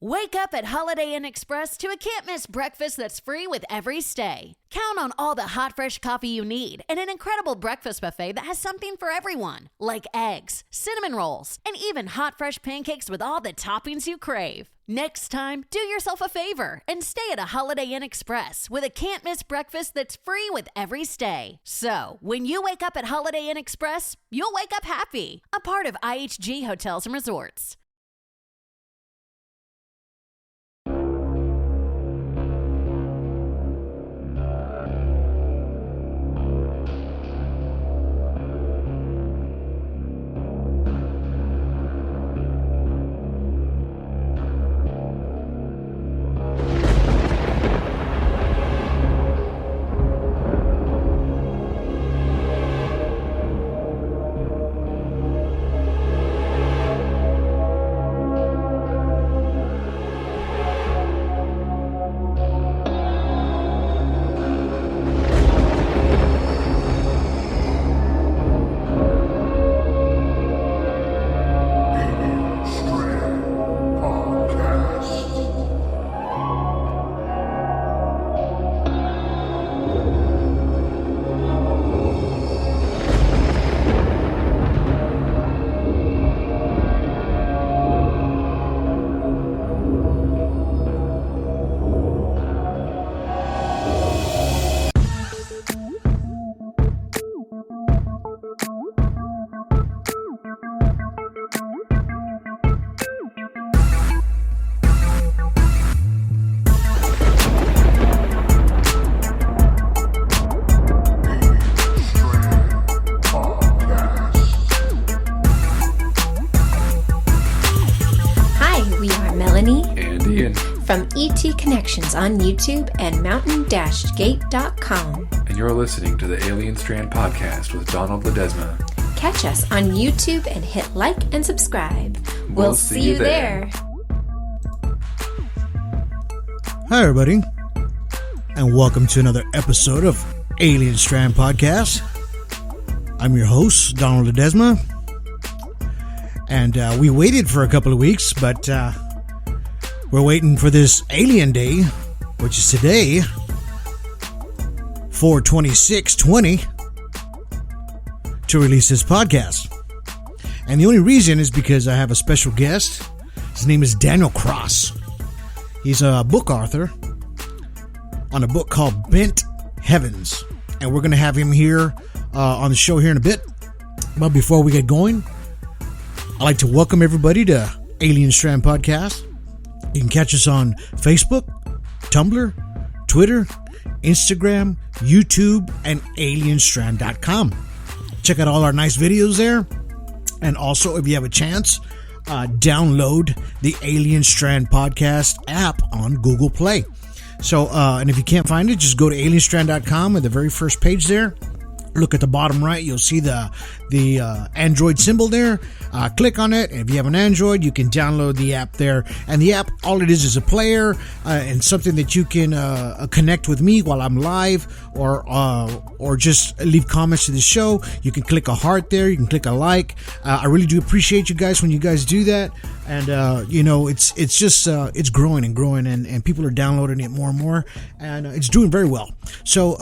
Wake up at Holiday Inn Express to a can't-miss breakfast that's free with every stay. Count on all the hot, fresh coffee you need and an incredible breakfast buffet that has something for everyone, like eggs, cinnamon rolls, and even hot, fresh pancakes with all the toppings you crave. Next time, do yourself a favor and stay at a Holiday Inn Express with a can't-miss breakfast that's free with every stay. So, when you wake up at Holiday Inn Express, you'll wake up happy. A part of IHG Hotels and Resorts. From ET Connections on YouTube and mountain-gate.com. And you're listening to the Alien Strand Podcast with Donald Ledesma. Catch us on YouTube and hit like and subscribe. We'll see you there. Hi, everybody, and welcome to another episode of Alien Strand Podcast. I'm your host, Donald Ledesma, and we waited for a couple of weeks, but we're waiting for this Alien Day, which is today, 4/26/20, to release this podcast. And the only reason is because I have a special guest. His name is Daniel Kraus. He's a book author on a book called Bent Heavans. And we're going to have him here on the show here in a bit. But before we get going, I'd like to welcome everybody to Alien Strand Podcast. You can catch us on Facebook, Tumblr, Twitter, Instagram, YouTube, and alienstrand.com. Check out all our nice videos there. And also, if you have a chance, download the Alien Strand Podcast app on Google Play. So, and if you can't find it, just go to alienstrand.com at the very first page there. Look at the bottom right, you'll see the Android symbol there. Click on it, and if you have an Android, you can download the app there. And the app, all it is a player and something that you can connect with me while I'm live, or just leave comments to the show. You can click a heart there, you can click a like. I really do appreciate you guys when you guys do that. And it's just it's growing and growing, and people are downloading it more and more, and it's doing very well. So,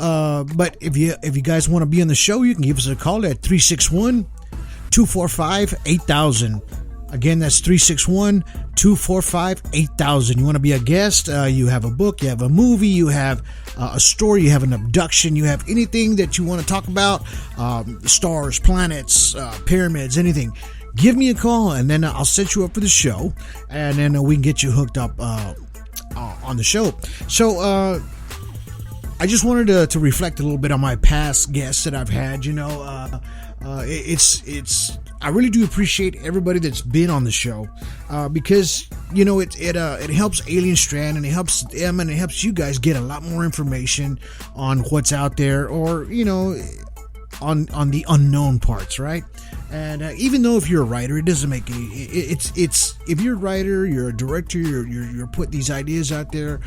but if you guys want to be on the show, you can give us a call at 361-245-8000. Again, that's 361-245-8000. You want to be a guest, you have a book, you have a movie, you have a story, you have an abduction, you have anything that you want to talk about, stars, planets, pyramids, anything. Give me a call, and then I'll set you up for the show, and then we can get you hooked up on the show. So, I just wanted to reflect a little bit on my past guests that I've had. I really do appreciate everybody that's been on the show, because it helps Alien Strand, and it helps them, and it helps you guys get a lot more information on what's out there, or on the unknown parts, right? And even though if you're a writer, it doesn't make any. It's if you're a writer, you're a director, you're putting these ideas out there.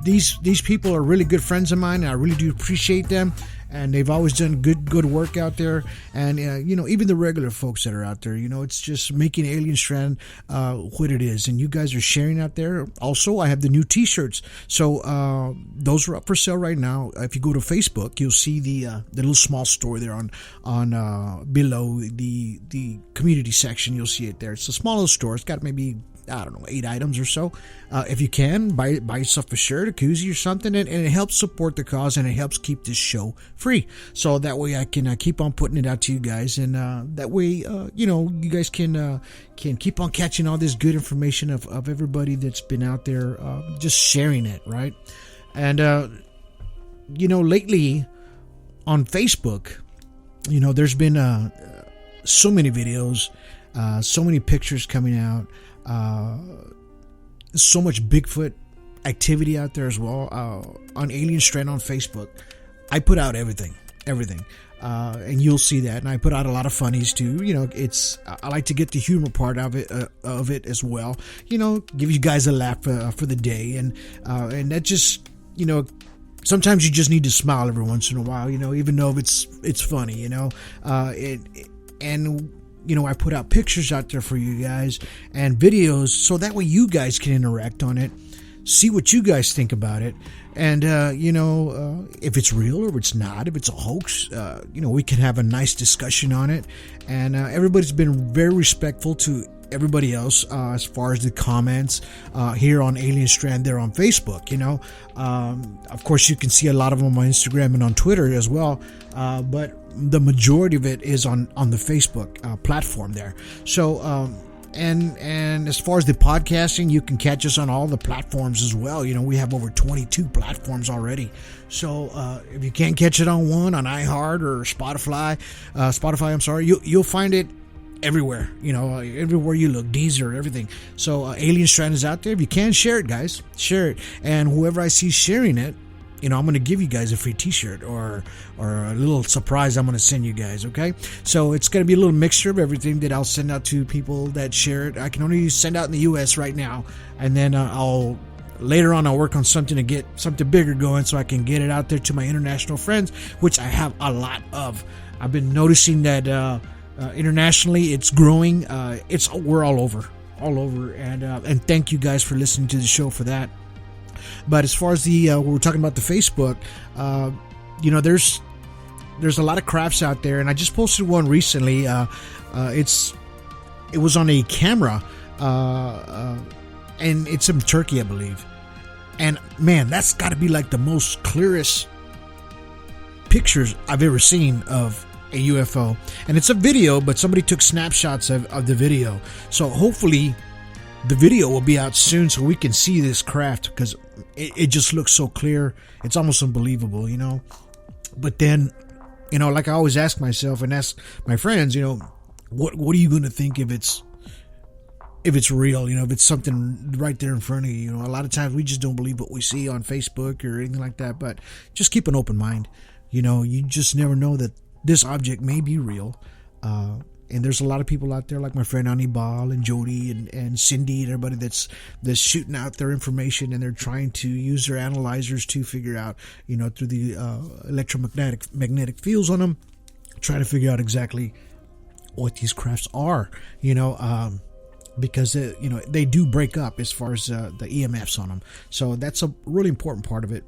These people are really good friends of mine, and I really do appreciate them. and they've always done good work out there. And even the regular folks that are out there, it's just making Alien Strand what it is. And you guys are sharing out there. Also, I have the new T-shirts, so those are up for sale right now. If you go to Facebook, you'll see the little small store there on below the community section. You'll see it there. It's a small little store. It's got maybe, I don't know, 8 items or so. If you can, buy yourself a shirt, a koozie or something, and it helps support the cause, and it helps keep this show free. So that way I can keep on putting it out to you guys, and that way, you guys can keep on catching all this good information of everybody that's been out there just sharing it, right? And, lately on Facebook, there's been so many videos, so many pictures coming out, so much Bigfoot activity out there as well. On Alien Strand on Facebook, I put out everything, and you'll see that. And I put out a lot of funnies too. I like to get the humor part of it as well. Give you guys a laugh for the day, and that just sometimes you just need to smile every once in a while. Even though it's funny. I put out pictures out there for you guys and videos, so that way you guys can interact on it, see what you guys think about it, and if it's real or if it's not, if it's a hoax, we can have a nice discussion on it. And everybody's been very respectful to everybody else as far as the comments here on Alien Strand there on Facebook. Of course, you can see a lot of them on Instagram and on Twitter as well, but the majority of it is on the Facebook platform there. So and as far as the podcasting, you can catch us on all the platforms as well. We have over 22 platforms already. So if you can't catch it on one, on iHeart or Spotify, I'm sorry, you'll find it everywhere. Everywhere you look, Deezer, everything. So Alien Strand is out there. If you can, share it, guys, share it. And whoever I see sharing it, I'm going to give you guys a free T-shirt or a little surprise I'm going to send you guys, okay? So it's going to be a little mixture of everything that I'll send out to people that share it. I can only send out in the U.S. right now, and then later on I'll work on something to get something bigger going so I can get it out there to my international friends, which I have a lot of. I've been noticing that internationally it's growing. We're all over, and thank you guys for listening to the show for that. But as far as we're talking about the Facebook, there's a lot of crafts out there, and I just posted one recently. It was on a camera, and it's in Turkey, I believe. And man, that's got to be like the most clearest pictures I've ever seen of a UFO. And it's a video, but somebody took snapshots of the video. So hopefully the video will be out soon so we can see this craft, because it just looks so clear. It's almost unbelievable, But then, like I always ask myself and ask my friends, what are you going to think if it's real, if it's something right there in front of you? A lot of times we just don't believe what we see on Facebook or anything like that, but just keep an open mind. You just never know that this object may be real. And there's a lot of people out there like my friend Anibal and Jody and Cindy and everybody that's shooting out their information, and they're trying to use their analyzers to figure out, through the electromagnetic fields on them, try to figure out exactly what these crafts are, because they do break up as far as the EMFs on them. So that's a really important part of it.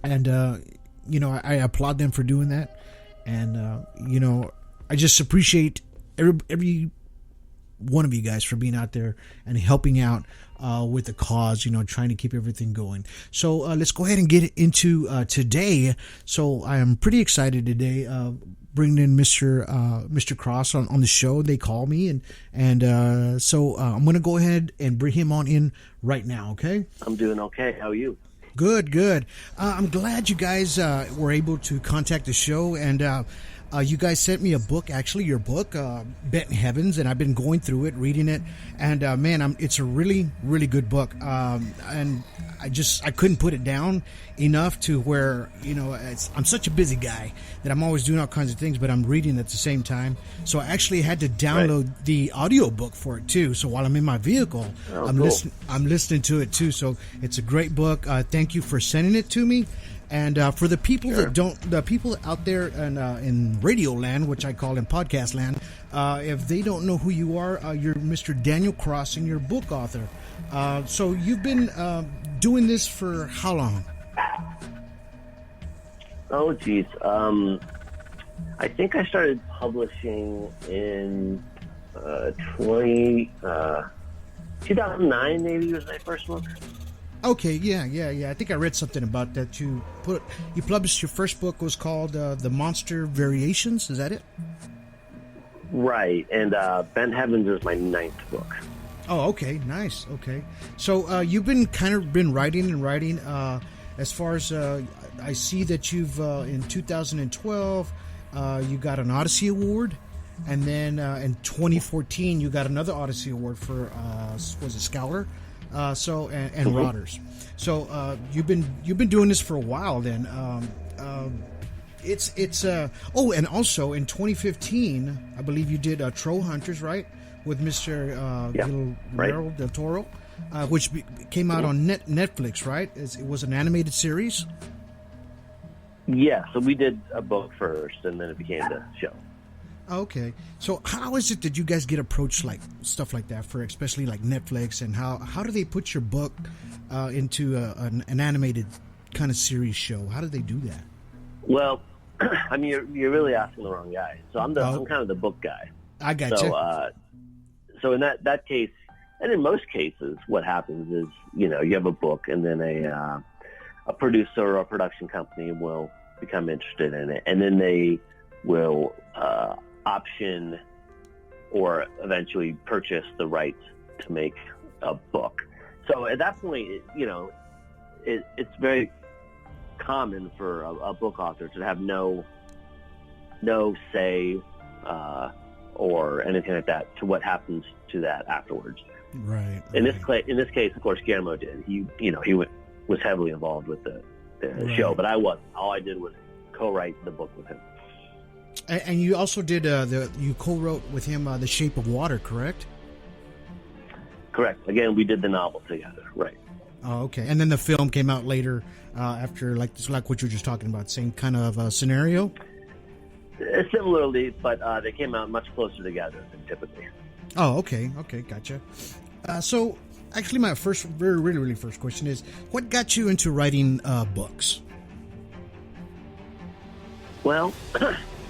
And I applaud them for doing that. And I just appreciate every one of you guys for being out there and helping out with the cause, trying to keep everything going. So let's go ahead and get into today. So I am pretty excited today, bringing in Mr. Kraus on the show. They call me, and so I'm going to go ahead and bring him on in right now, okay? I'm doing okay. How are you? Good. I'm glad you guys were able to contact the show, and you guys sent me a book, actually, your book, Bent Heavans, and I've been going through it, reading it, and man, it's a really, really good book. And I couldn't put it down enough to where, I'm such a busy guy that I'm always doing all kinds of things, but I'm reading at the same time. So I actually had to download the audiobook for it too. So while I'm in my vehicle, I'm listening to it too. So it's a great book. Thank you for sending it to me. And for the people the people out there in radio land, which I call in podcast land, if they don't know who you are, you're Mr. Daniel Kraus and you're a book author. So you've been doing this for how long? Oh, geez. I think I started publishing in 2009, maybe was my first book. Okay, yeah. I think I read something about that. You published your first book was called The Monster Variations. Is that it? Right, and Bent Heavans is my 9th book. Oh, okay, nice. Okay, so you've been writing. As far as I see that you've in 2012, you got an Odyssey Award, and then in 2014 you got another Odyssey Award for was it Scholar? And Rodders. So you've been doing this for a while. Then and also in 2015, I believe you did Troll Hunters, right, with Mr. Gilillmero Del Toro, which came out on Netflix, right? It was an animated series. Yeah, so we did a book first, and then it became the show. Okay, so how is it that you guys get approached like stuff like that for, especially like Netflix, and how do they put your book into an animated kind of series show? How do they do that? Well, I mean, you're really asking the wrong guy. So I'm kind of the book guy. I got you. So in that case, and in most cases, what happens is you have a book, and then a producer or a production company will become interested in it, and then they will option or eventually purchase the rights to make a book. So at that point, it's very common for a book author to have no say or anything like that to what happens to that afterwards. Right. In this case, of course, Guillermo did. He was heavily involved with the show, but I wasn't. All I did was co-write the book with him. And you also did you co-wrote with him The Shape of Water, correct? Correct. Again, we did the novel together, right? Oh, okay. And then the film came out later after, like what you were just talking about, same kind of scenario. Similarly, but they came out much closer together than typically. Oh, okay, gotcha. So, actually, my really first question is, what got you into writing books? Well,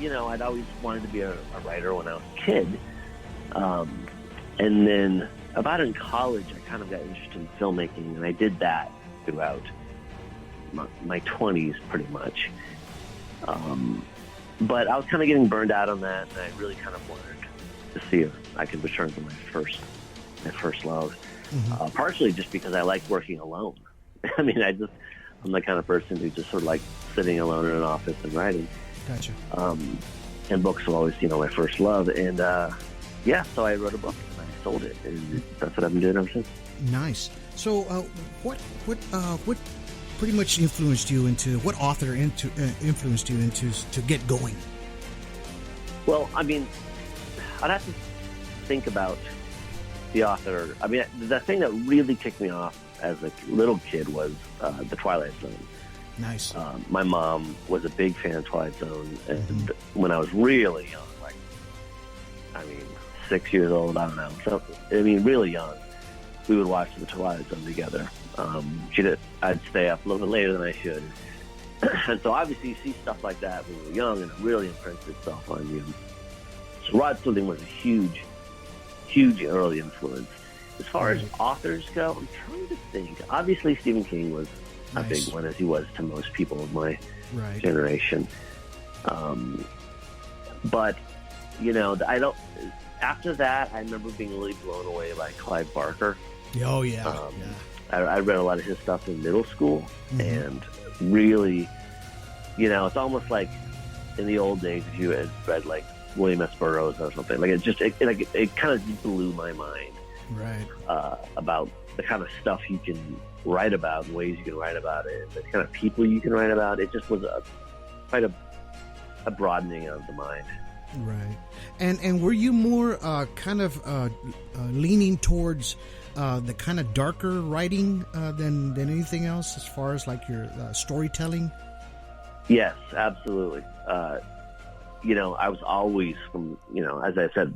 I'd always wanted to be a writer when I was a kid. And then about in college, I kind of got interested in filmmaking, and I did that throughout my 20s pretty much. But I was kind of getting burned out on that, and I really kind of wanted to see if I could return to my first love. Mm-hmm. Partially just because I like working alone. I mean, I'm the kind of person who just sort of like sitting alone in an office and writing. Gotcha. And books were always, my first love. And so I wrote a book and I sold it, and that's what I've been doing ever since. Nice. So, what pretty much influenced you into influenced you into to get going? Well, I mean, I'd have to think about the author. I mean, the thing that really kicked me off as a little kid was The Twilight Zone. Nice. My mom was a big fan of Twilight Zone, and when I was really young, 6 years old, I don't know. So, really young, we would watch The Twilight Zone together. I'd stay up a little bit later than I should. And so obviously you see stuff like that when you're young, and it really imprints itself on you. So Rod Serling was a huge early influence. As far as authors go, I'm trying to think. Obviously Stephen King was a big one, as he was to most people of my generation. But, I don't... After that, I remember being really blown away by Clive Barker. Oh, yeah. I read a lot of his stuff in middle school, and really, it's almost like in the old days if you had read like William S. Burroughs or something. Like it kind of blew my mind. Right. about the kind of stuff you can write about, ways you can write about it, the kind of people you can write about. It just was quite a broadening of the mind. Right. And were you more kind of leaning towards the kind of darker writing than anything else, as far as like your storytelling? Yes, absolutely. I was always, from, as I said,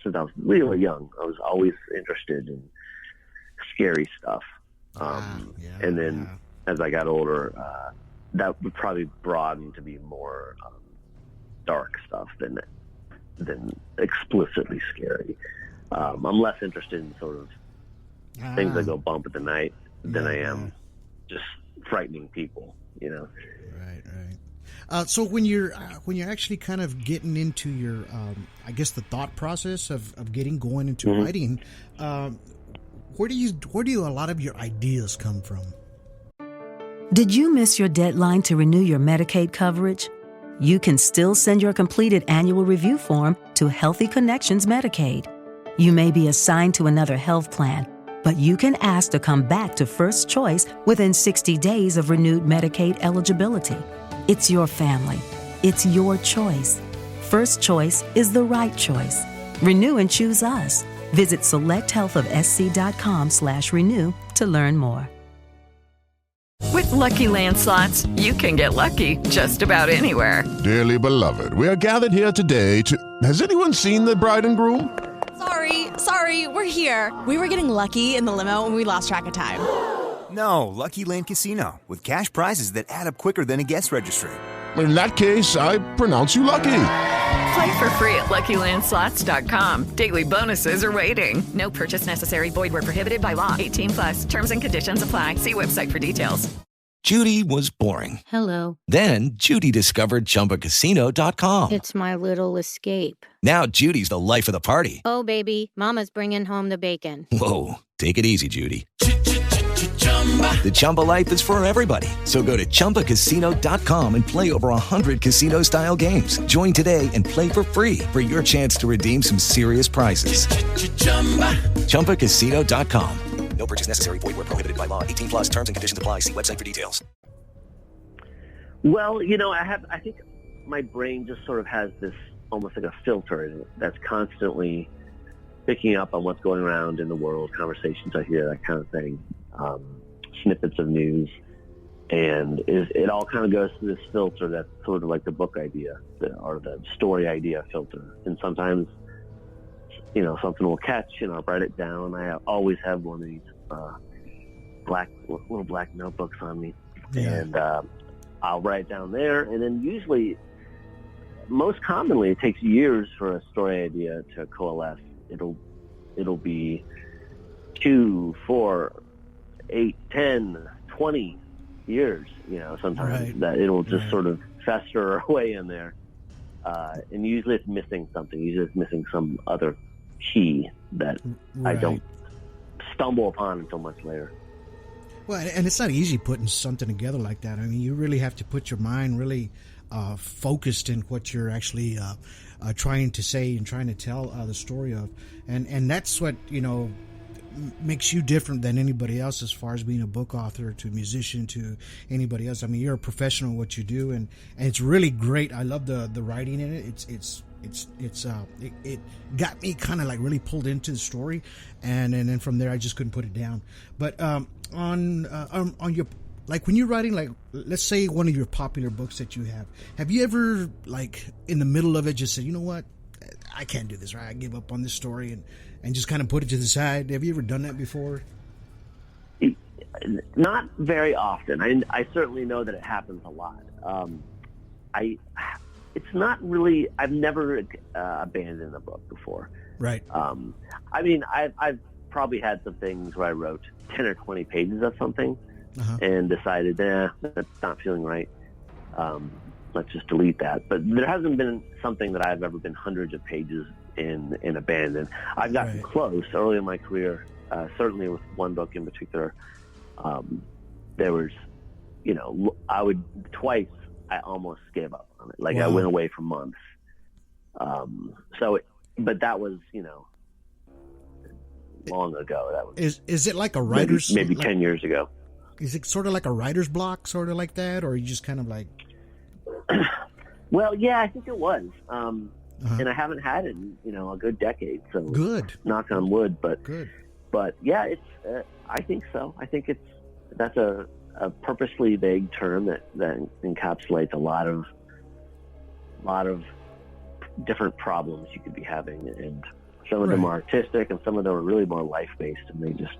since I was really young, I was always interested in scary stuff. And then as I got older, that would probably broaden to be more dark stuff than explicitly scary. I'm less interested in sort of things that go bump at the night than I am just frightening people, Right. So when you're actually kind of getting into your, I guess, the thought process of getting going into writing, where do a lot of your ideas come from? Did you miss your deadline to renew your Medicaid coverage? You can still send your completed annual review form to Healthy Connections Medicaid. You may be assigned to another health plan, but you can ask to come back to First Choice within 60 days of renewed Medicaid eligibility. It's your family. It's your choice. First Choice is the right choice. Renew and choose us. Visit selecthealthofsc.com/renew to learn more. With Lucky Land Slots, you can get lucky just about anywhere. Dearly beloved, we are gathered here today to... Has anyone seen the bride and groom? Sorry, we're here. We were getting lucky in the limo and we lost track of time. No, Lucky Land Casino, with cash prizes that add up quicker than a guest registry. In that case, I pronounce you lucky. Play for free at LuckyLandSlots.com. Daily bonuses are waiting. No purchase necessary. Void where prohibited by law. 18+. Terms and conditions apply. See website for details. Judy was boring. Hello. Then Judy discovered ChumbaCasino.com. It's my little escape. Now Judy's the life of the party. Oh, baby, mama's bringing home the bacon. Whoa, take it easy, Judy. The Chumba life is for everybody. So go to ChumbaCasino.com and play over 100 casino-style games. Join today and play for free for your chance to redeem some serious prizes. ChumbaCasino.com. No purchase necessary. Void where prohibited by law. 18+. Terms and conditions apply. See website for details. Well, I think my brain just sort of has this almost like a filter in it that's constantly picking up on what's going around in the world, conversations I hear, that kind of thing. Snippets of news, and it all kind of goes through this filter that's sort of like the book idea or the story idea filter. And sometimes, something will catch and I'll write it down. I always have one of these little black notebooks on me, and I'll write it down there. And then usually, most commonly, it takes years for a story idea to coalesce. It'll be 2, 4, 8, 10, 20 years, sometimes that it'll just sort of fester away in there. And usually it's missing something. Usually it's missing some other key that I don't stumble upon until much later. Well, and it's not easy putting something together like that. I mean, you really have to put your mind really focused in what you're actually trying to say and trying to tell the story of. And that's what, makes you different than anybody else as far as being a book author to a musician to anybody else. I mean, you're a professional at what you do, and it's really great. I love the writing in it. It got me kind of like really pulled into the story, and then from there I just couldn't put it down. But on your, like, when you're writing, like, let's say one of your popular books that you have you ever, like, in the middle of it just said, you know what, I can't do this, right? I give up on this story and just kind of put it to the side. Have you ever done that before? Not very often. I certainly know that it happens a lot. It's not really, I've never abandoned a book before. Right. I mean, I've probably had some things where I wrote 10 or 20 pages of something and decided, that's not feeling right. Let's just delete that. But there hasn't been something that I've ever been hundreds of pages in abandoned. I've gotten close early in my career, certainly with one book in particular. There was, twice I almost gave up on it. Like, I went away for months. But that was, long ago. That was is it like a writer's maybe 10 years ago? Is it sort of like a writer's block, sort of like that, or are you just kind of like? Well, yeah, I think it was, and I haven't had it in a good decade. So good. Knock on wood, but good. But yeah, it's. I think so. I think that's a purposely vague term that encapsulates a lot of different problems you could be having, and some of them are artistic, and some of them are really more life based, and they just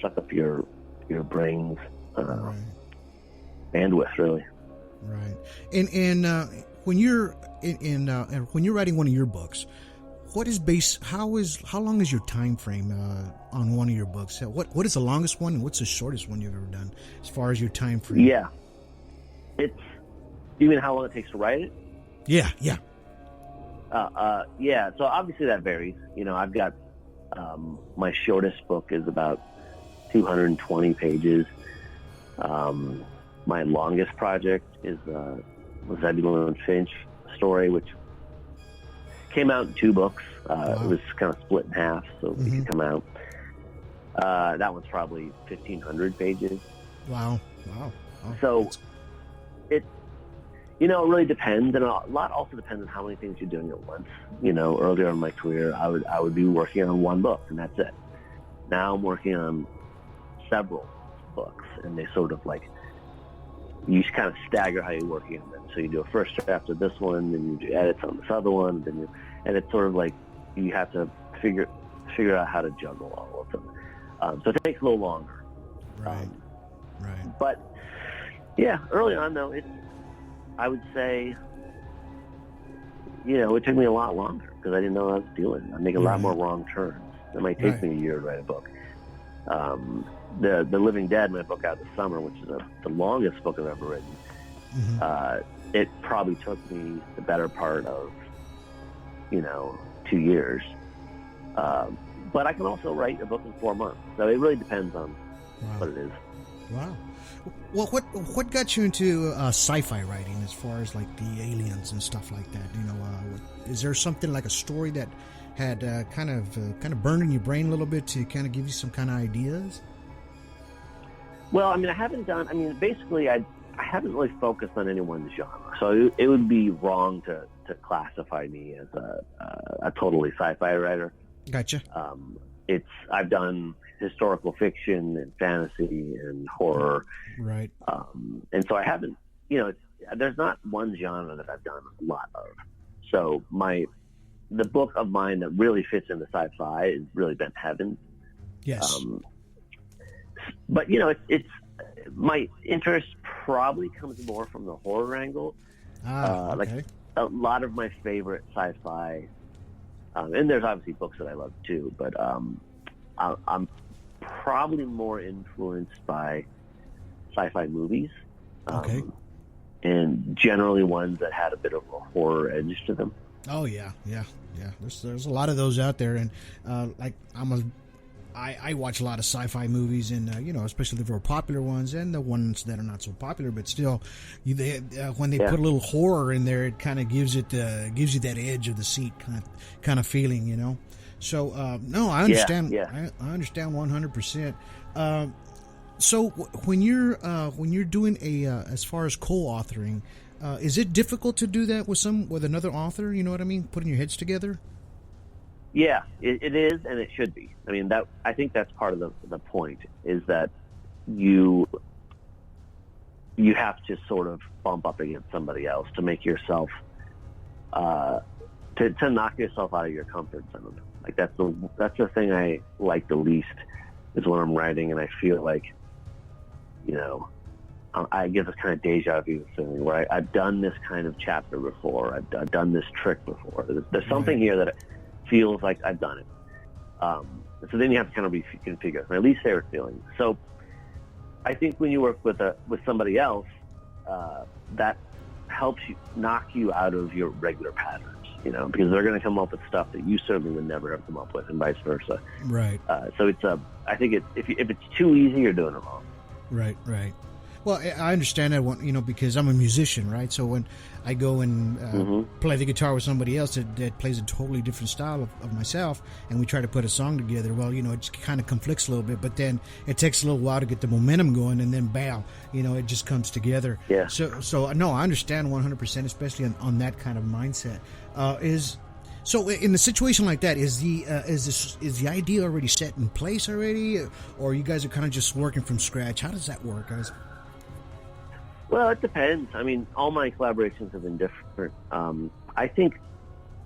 suck up your brain's bandwidth, really. Right. And when you're when you're writing one of your books, how long is your time frame on one of your books? What is the longest one, and what's the shortest one you've ever done as far as your time frame? Yeah. You mean how long it takes to write it? Yeah. Yeah. So obviously that varies. I've got my shortest book is about 220 pages. My longest project is the Zebulon and Finch story, which came out in 2 books. It was kind of split in half, so it could come out. That one's probably 1,500 pages. Wow. So it really depends, and a lot also depends on how many things you're doing at once. Earlier in my career, I would be working on one book, and that's it. Now I'm working on several books, and they sort of like, you just kind of stagger how you're working on them. So you do a first draft of this one, then you do edits on this other one, and it's sort of like you have to figure out how to juggle all of them. So it takes a little longer. Right. But yeah, early on though, I would say, it took me a lot longer because I didn't know what I was doing. I make a lot more wrong turns. It might take me a year to write a book. The Living Dead, my book out this summer, which is the longest book I've ever written, it probably took me the better part of 2 years. But I can also write a book in 4 months. So it really depends on what it is. Wow. Well, what got you into sci-fi writing as far as like the aliens and stuff like that? Is there something like a story that had kind of burned in your brain a little bit to kind of give you some kind of ideas? Well, I basically I haven't really focused on any one genre. So it would be wrong to classify me as a totally sci-fi writer. Gotcha. I've done historical fiction and fantasy and horror. Right. And so I haven't, there's not one genre that I've done a lot of. So the book of mine that really fits into sci-fi is really Bent Heavans. Yes. But it's my interest probably comes more from the horror angle. Okay. Like a lot of my favorite sci-fi, and there's obviously books that I love too, but I'm probably more influenced by sci-fi movies. Okay. And generally ones that had a bit of a horror edge to them. Oh yeah. There's a lot of those out there, and I watch a lot of sci-fi movies, and especially the very popular ones and the ones that are not so popular, but still, when they put a little horror in there, it kind of gives you that edge of the seat kind of feeling, So no, I understand. Yeah. I understand 100%. So when you're doing as far as co-authoring, is it difficult to do that with another author? You know what I mean? Putting your heads together. Yeah, it is, and it should be. I think that's part of the point is that you have to sort of bump up against somebody else to make yourself to knock yourself out of your comfort zone. Like that's the thing I like the least is when I'm writing and I feel like, I get this kind of deja vu feeling where I've done this kind of chapter before. I've done this trick before. There's something here that feels like I've done it. So then you have to kind of reconfigure. My least favorite feeling. So I think when you work with somebody else, that helps you knock you out of your regular patterns. Because they're going to come up with stuff that you certainly would never have come up with, and vice versa. Right. So it's I think if it's too easy, you're doing it wrong. Right. Well, I understand that one, because I'm a musician, right? So when I go and play the guitar with somebody else that plays a totally different style of myself, and we try to put a song together, well, it kind of conflicts a little bit, but then it takes a little while to get the momentum going, and then bam, it just comes together. Yeah. So no, I understand 100%, especially on that kind of mindset. So in a situation like that, is the idea already set in place already, or you guys are kind of just working from scratch? How does that work, guys? Well, it depends. I mean, all my collaborations have been different. I think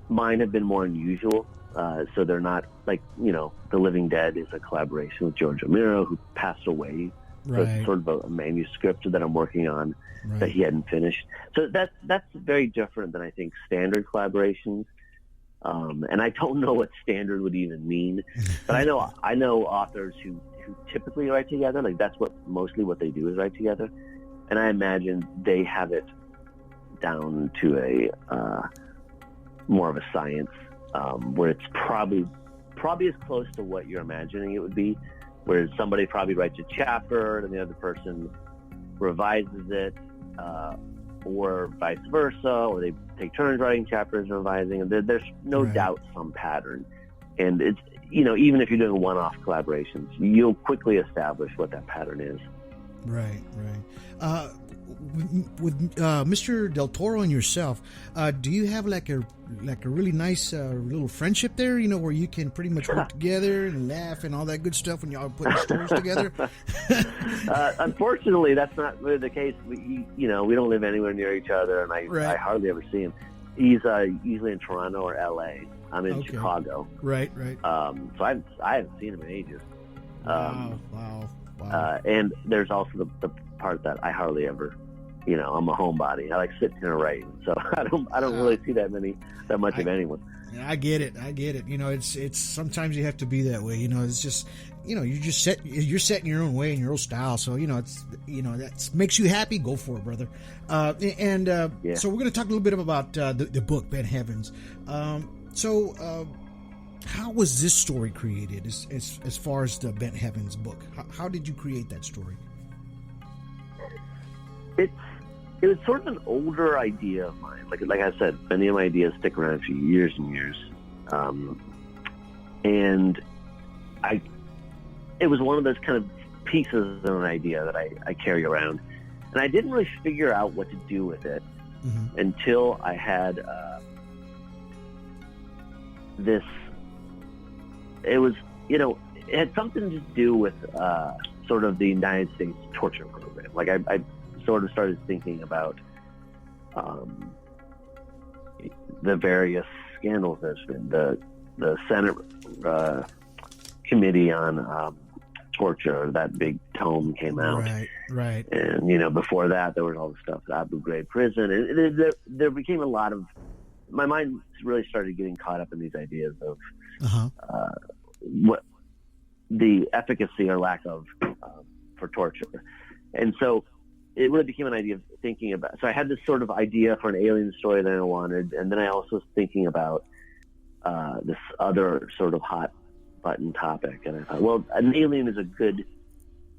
mine have been more unusual. So they're not like, The Living Dead is a collaboration with Gilillmero, who passed away. Right. So it's sort of a manuscript that I'm working on that he hadn't finished. So that's very different than I think standard collaborations. And I don't know what standard would even mean, but I know authors who typically write together. Like that's mostly what they do is write together. And I imagine they have it down to a more of a science, where it's probably as close to what you're imagining it would be, where somebody probably writes a chapter and the other person revises it, or vice versa, or they take turns writing chapters and revising, and there's no doubt some pattern. And it's, even if you're doing one-off collaborations, you'll quickly establish what that pattern is. Right. With Mr. Del Toro and yourself, do you have like a really nice little friendship there? Where you can pretty much work together and laugh and all that good stuff when y'all put stories together. Unfortunately, that's not really the case. We don't live anywhere near each other, and I hardly ever see him. He's usually in Toronto or LA. I'm in Chicago. Right. So I haven't seen him in ages. Wow. And there's also the part that I hardly ever, I'm a homebody. I like sitting in a rain, so I don't really see that much of anyone. I get it. It's sometimes you have to be that way. It's just, you're set in your own way and your own style. So that makes you happy. Go for it, brother. So we're going to talk a little bit about the book, Bent Heavans. How was this story created as far as the Bent Heavans book? How did you create that story? It was sort of an older idea of mine. Like I said, many of my ideas stick around for years and years. And it was one of those kind of pieces of an idea that I carry around. And I didn't really figure out what to do with it until I had this. It was, it had something to do with sort of the United States torture program. Like I sort of started thinking about the various scandals there's been. The Senate committee on torture, that big tome came out. Right. And, before that, there was all the stuff at Abu Ghraib prison. And there became a lot of, my mind really started getting caught up in these ideas of what the efficacy or lack of for torture. And so it really became an idea of thinking about, so I had this sort of idea for an alien story that I wanted, and then I also was thinking about this other sort of hot button topic, and I thought, well, an alien is a good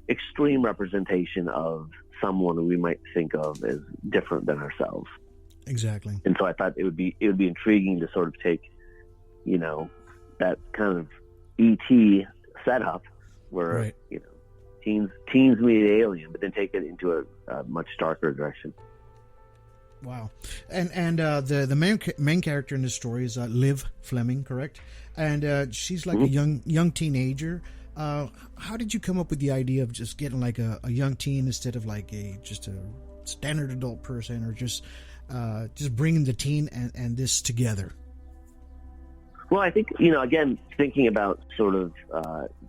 extreme representation of someone we might think of as different than ourselves. Exactly. And so I thought it would be intriguing to sort of take, that kind of ET setup where teens meet an alien, but then take it into a much darker direction. Wow. And the main character in this story is Liv Fleming, correct? And she's like a young teenager. How did you come up with the idea of just getting like a young teen instead of like just a standard adult person, or just bringing the teen and this together? Well, I think, again, thinking about sort of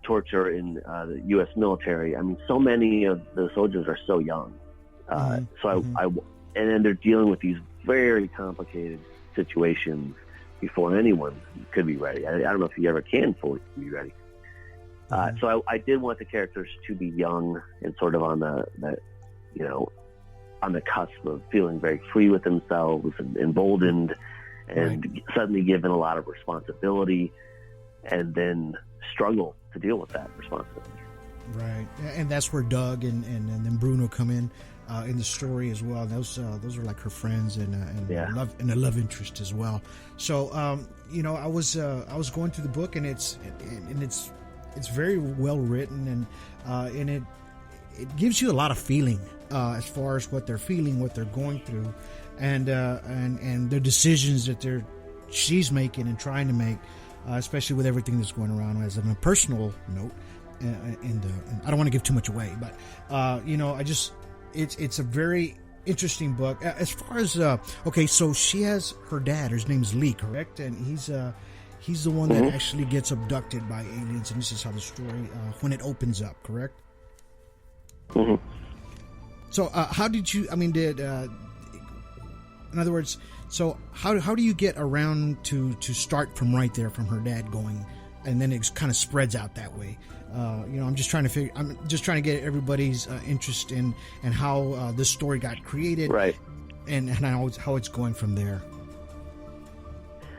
torture in the U.S. military, I mean, so many of the soldiers are so young. And then they're dealing with these very complicated situations before anyone could be ready. I don't know if you ever can fully be ready. So I did want the characters to be young and sort of on the cusp of feeling very free with themselves and emboldened, and suddenly given a lot of responsibility, and then struggle to deal with that responsibility. Right, and that's where Doug and then Bruno come in the story as well. Those are like her friends and a love interest as well. So I was going through the book, and it's very well written, and it gives you a lot of feeling as far as what they're feeling, what they're going through, and the decisions that she's making and trying to make, especially with everything that's going around. As on a personal note, and I don't want to give too much away, but it's a very interesting book. As far as so she has her dad. His name's Lee, correct? And he's the one that actually gets abducted by aliens, and this is how the story when it opens up, correct? Mm-hmm. So how did you? I mean, in other words, so how do you get around to start from right there, from her dad going, and then it kind of spreads out that way? I'm just trying to get everybody's interest in and how this story got created, right? And how it's going from there.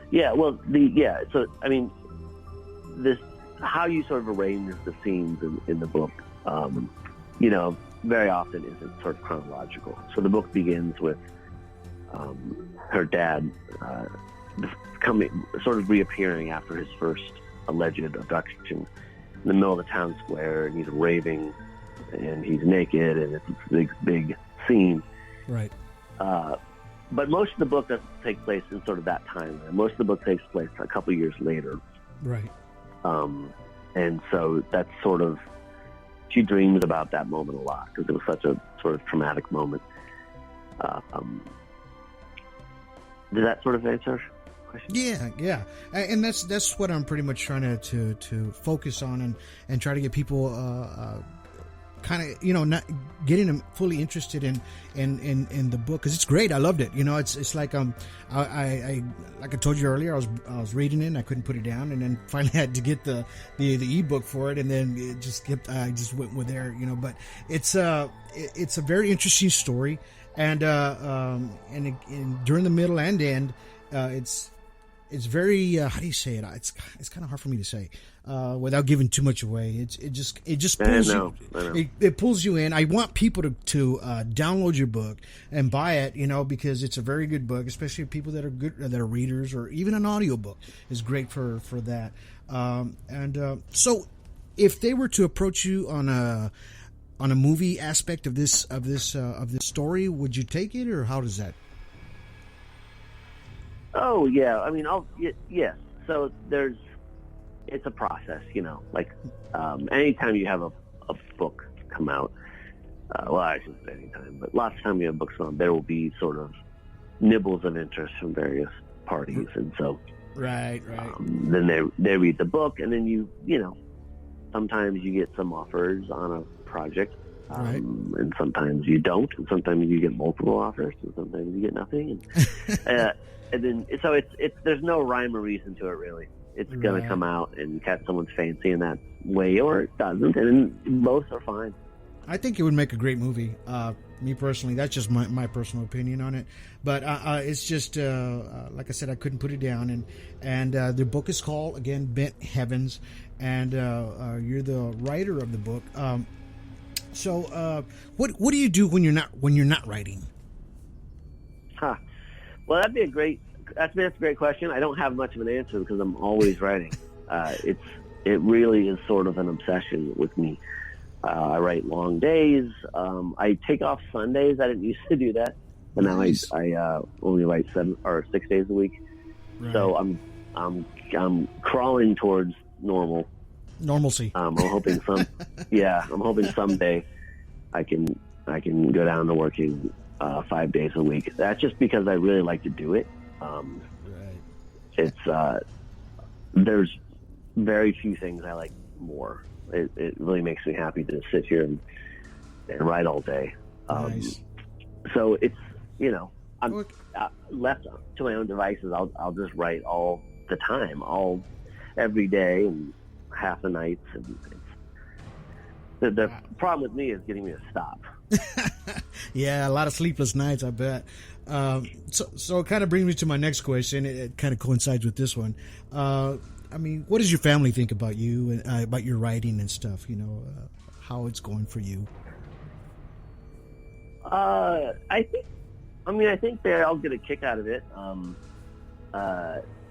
Yeah, well, so I mean, this how you sort of arrange the scenes in the book, very often isn't sort of chronological. So the book begins with her dad sort of reappearing after his first alleged abduction in the middle of the town square, and he's raving, and he's naked, and it's this big scene. Right. But most of the book doesn't take place in sort of that time. Most of the book takes place a couple years later. Right. And so that's sort of, she dreams about that moment a lot because it was such a sort of traumatic moment. Did that sort of answer? Yeah, and that's what I'm pretty much trying to focus on and try to get people kind of not getting them fully interested in the book, because it's great. I loved it. It's like I like I told you earlier, I was reading it and I couldn't put it down, and then finally had to get the ebook for it, and then I just went with there. But it's a very interesting story, and during the middle and end, it's very how do you say it? It's kind of hard for me to say without giving too much away. It just pulls you. It pulls you in. I want people to download your book and buy it, because it's a very good book, especially people that are readers, or even an audiobook is great for that. So if they were to approach you on a movie aspect of this story, would you take it, or how does that? Oh yeah, I mean, yes. So it's a process, like anytime you have a book come out, I shouldn't say anytime, but lots of time you have books on, there will be sort of nibbles of interest from various parties, and so right. Then they read the book, and then sometimes you get some offers on a project, and sometimes you don't, and sometimes you get multiple offers, and sometimes you get nothing, and then so it's there's no rhyme or reason to it, really. It's going to come out and catch someone's fancy in that way, or it doesn't, and both are fine. I think it would make a great movie. Me personally, that's just my personal opinion on it. But it's just like I said, I couldn't put it down. And the book is called, again, Bent Heavans, and you're the writer of the book. So what do you do when you're not writing? Well, that's a great question. I don't have much of an answer because I'm always writing. It really is sort of an obsession with me. I write long days. I take off Sundays. I didn't used to do that, but now I only write 7 or 6 days a week. Right. So I'm crawling towards normalcy. I'm hoping someday I can go down to working 5 days a week. That's just because I really like to do it. It's there's very few things I like more. It really makes me happy to sit here and write all day. Nice. So it's I'm left to my own devices. I'll just write all the time, every day, and half the nights. And the problem with me is getting me to stop. Yeah, a lot of sleepless nights, I bet. So it kind of brings me to my next question. It kind of coincides with this one. I mean, what does your family think about you and about your writing and stuff? How it's going for you? I think they all get a kick out of it.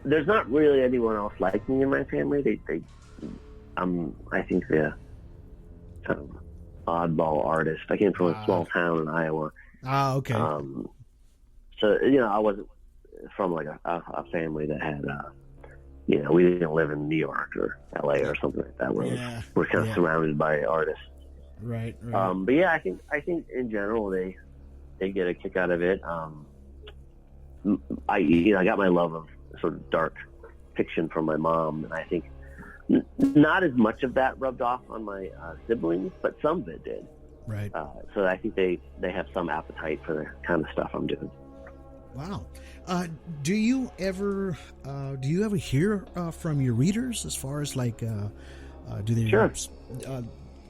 There's not really anyone else like me in my family. I think they're kind of oddball artist. I came from a small town in Iowa. Okay. So I wasn't from like a family that had we didn't live in New York or LA or something like that where we're kind of surrounded by artists. Right. But yeah, I think in general they get a kick out of it. I got my love of sort of dark fiction from my mom, and I think not as much of that rubbed off on my siblings, but some of it did. Right. So I think they have some appetite for the kind of stuff I'm doing. Wow. Do you ever hear from your readers as far as like do they? Sure.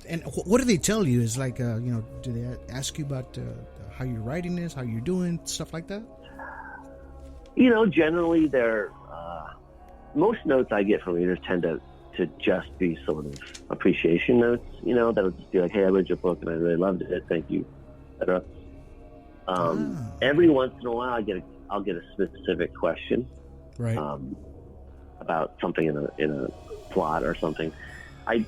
And what do they tell you? Is like do they ask you about how your writing is, how you're doing, stuff like that? Generally they're most notes I get from readers tend to just be sort of appreciation notes. That'll just be like, hey, I read your book and I really loved it, thank you, etc. Every once in a while I'll get a specific question, right? About something in a plot or something. I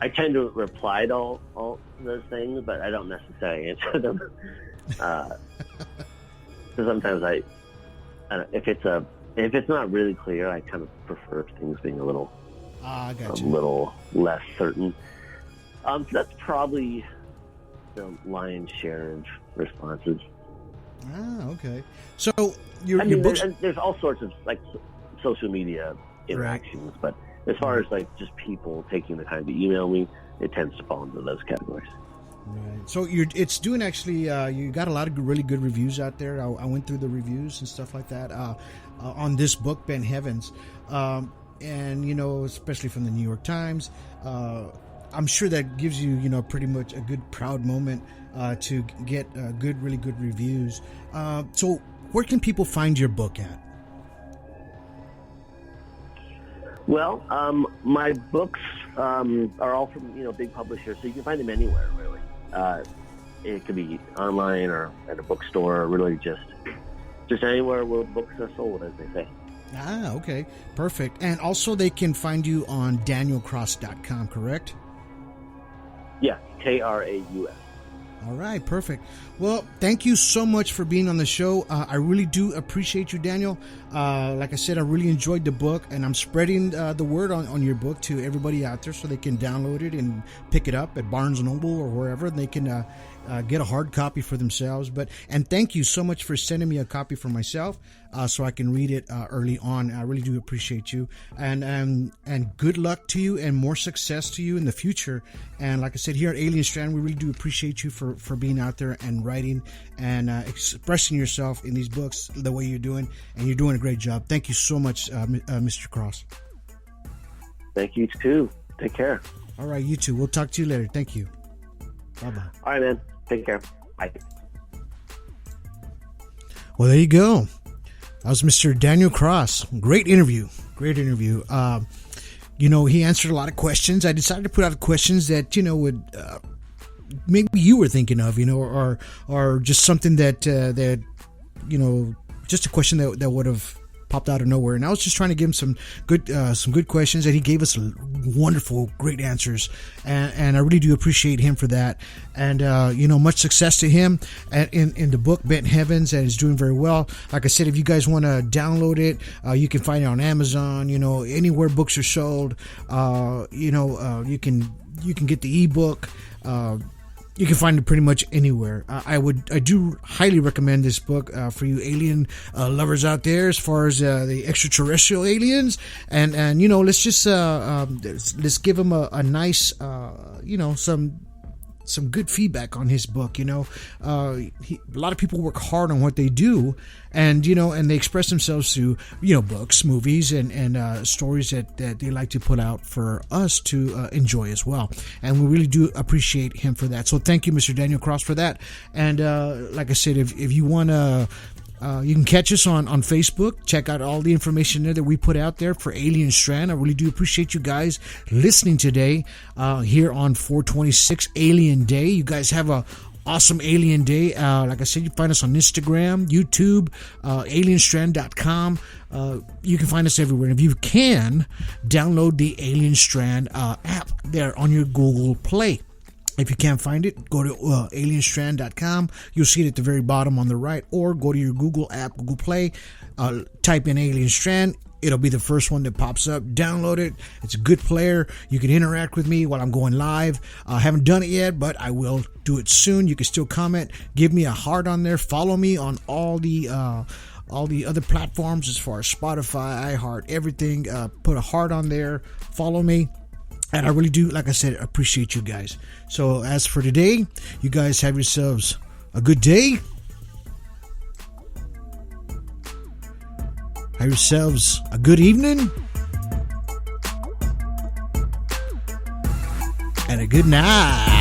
tend to reply to all those things, but I don't necessarily answer them. So sometimes if it's not really clear, I kind of prefer things being a little less certain. So that's probably the lion's share of responses. Okay. So your books... there's all sorts of like social media interactions, but as far as like just people taking the time to email me, it tends to fall into those categories. Right. So it's doing actually. You got a lot of really good reviews out there. I went through the reviews and stuff like that on this book, Bent Heavans, and especially from the New York Times. I'm sure that gives you pretty much a good proud moment to get really good reviews. So where can people find your book at? Well, my books are all from big publishers, so you can find them anywhere really. It could be online or at a bookstore, or really just anywhere where books are sold, as they say. Okay, perfect. And also they can find you on danielkraus.com, correct? Yeah, Kraus. All right, perfect. Well, thank you so much for being on the show. I really do appreciate you, Daniel. Like I said, I really enjoyed the book, and I'm spreading the word on your book to everybody out there so they can download it and pick it up at Barnes & Noble or wherever. They can get a hard copy for themselves. And thank you so much for sending me a copy for myself so I can read it early on. I really do appreciate you. And good luck to you and more success to you in the future. And like I said, here at Alien Strand, we really do appreciate you for being out there and writing and expressing yourself in these books the way you're doing. And you're doing a great job. Thank you so much, Mr. Kraus. Thank you, too. Take care. All right, you too. We'll talk to you later. Thank you. Bye-bye. All right, man. Take care. Bye. Well, there you go. That was Mr. Daniel Kraus. Great interview. He answered a lot of questions. I decided to put out questions that, would maybe you were thinking of, or just something that just a question that would have popped out of nowhere. And I was just trying to give him some good questions, and he gave us wonderful, great answers. And I really do appreciate him for that. And, much success to him in the book, Bent Heavans, and is doing very well. Like I said, if you guys want to download it, you can find it on Amazon, anywhere books are sold. You can get the ebook. You can find it pretty much anywhere. I do highly recommend this book for you alien lovers out there, as far as the extraterrestrial aliens. And let's just let's give them a nice some good feedback on his book. A lot of people work hard on what they do, and they express themselves through books, movies, and stories that they like to put out for us to enjoy as well. And we really do appreciate him for that. So thank you, Mr. Daniel Kraus, for that. And like I said, if you want to You can catch us on Facebook. Check out all the information there that we put out there for Alien Strand. I really do appreciate you guys listening today here on 426 Alien Day. You guys have a awesome Alien Day. Like I said, you find us on Instagram, YouTube, alienstrand.com. You can find us everywhere. And if you can, download the Alien Strand app there on your Google Play. If you can't find it, go to alienstrand.com. You'll see it at the very bottom on the right, or go to your Google app, Google Play, type in Alien Strand. It'll be the first one that pops up. Download it. It's a good player. You can interact with me while I'm going live. I haven't done it yet, but I will do it soon. You can still comment. Give me a heart on there. Follow me on all the other platforms as far as Spotify, iHeart, everything. Put a heart on there. Follow me. And I really do, like I said, appreciate you guys. So as for today, you guys have yourselves a good day. Have yourselves a good evening. And a good night.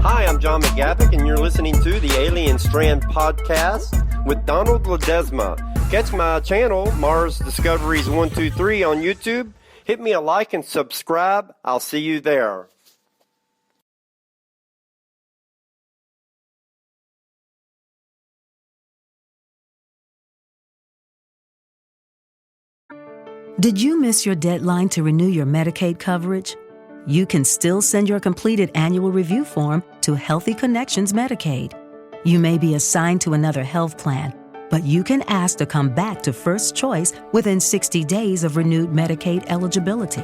Hi, I'm John McGavick, and you're listening to the Alien Strand podcast with Donald Ledesma. Catch my channel, Mars Discoveries 123 on YouTube. Hit me a like and subscribe. I'll see you there. Did you miss your deadline to renew your Medicaid coverage? You can still send your completed annual review form to Healthy Connections Medicaid. You may be assigned to another health plan, but you can ask to come back to First Choice within 60 days of renewed Medicaid eligibility.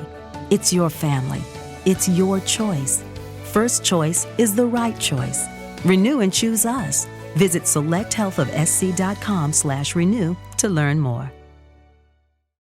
It's your family. It's your choice. First Choice is the right choice. Renew and choose us. Visit selecthealthofsc.com/renew to learn more.